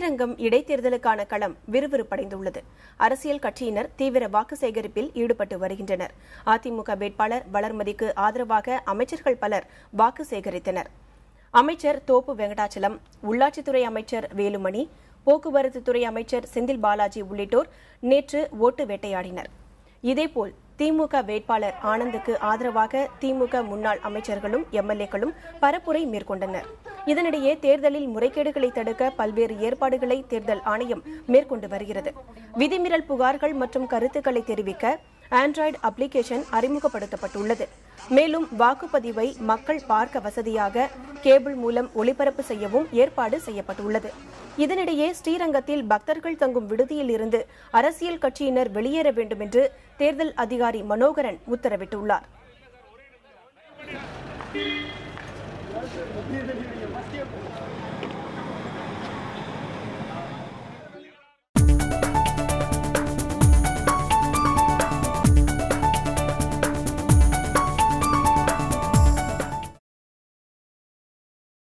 ஸ்ரீரங்கம் இடைத்தேர்தலுக்கான களம் விறுவிறுப்படைந்துள்ளது. அரசியல் கட்சியினர் தீவிர வாக்கு சேகரிப்பில் ஈடுபட்டு வருகின்றனர். அதிமுக வேட்பாளர் வளர்மதிக்கு ஆதரவாக அமைச்சர்கள் பலர் வாக்கு சேகரித்தனர். அமைச்சர் தோப்பு வெங்கடாச்சலம், உள்ளாட்சித்துறை அமைச்சர் வேலுமணி, போக்குவரத்துத்துறை அமைச்சர் செந்தில் பாலாஜி உள்ளிட்டோர் நேற்று ஓட்டு வேட்டையாடினர். இதேபோல் திமுக வேட்பாளர் ஆனந்துக்கு ஆதரவாக திமுக முன்னாள் அமைச்சர்களும் எம்எல்ஏக்களும் பரப்புரை மேற்கொண்டனர். இதனிடையே தேர்தலில் முறைகேடுகளை தடுக்க பல்வேறு ஏற்பாடுகளை தேர்தல் ஆணையம் மேற்கொண்டு வருகிறது. விதிமீறல் புகார்கள் மற்றும் கருத்துக்களை தெரிவிக்க ஆண்ட்ராய்டு அப்ளிகேஷன் அறிமுகப்படுத்தப்பட்டுள்ளது. மேலும் வாக்குப்பதிவை மக்கள் பார்க்க வசதியாக கேபிள் மூலம் ஒளிபரப்பு செய்யவும் ஏற்பாடு செய்யப்பட்டுள்ளது. இதனிடையே ஸ்ரீரங்கத்தில் பக்தர்கள் தங்கும் விடுதியில் இருந்து அரசியல் கட்சியினர் வெளியேற வேண்டும் என்று தேர்தல் அதிகாரி மனோகரன் உத்தரவிட்டுள்ளார்.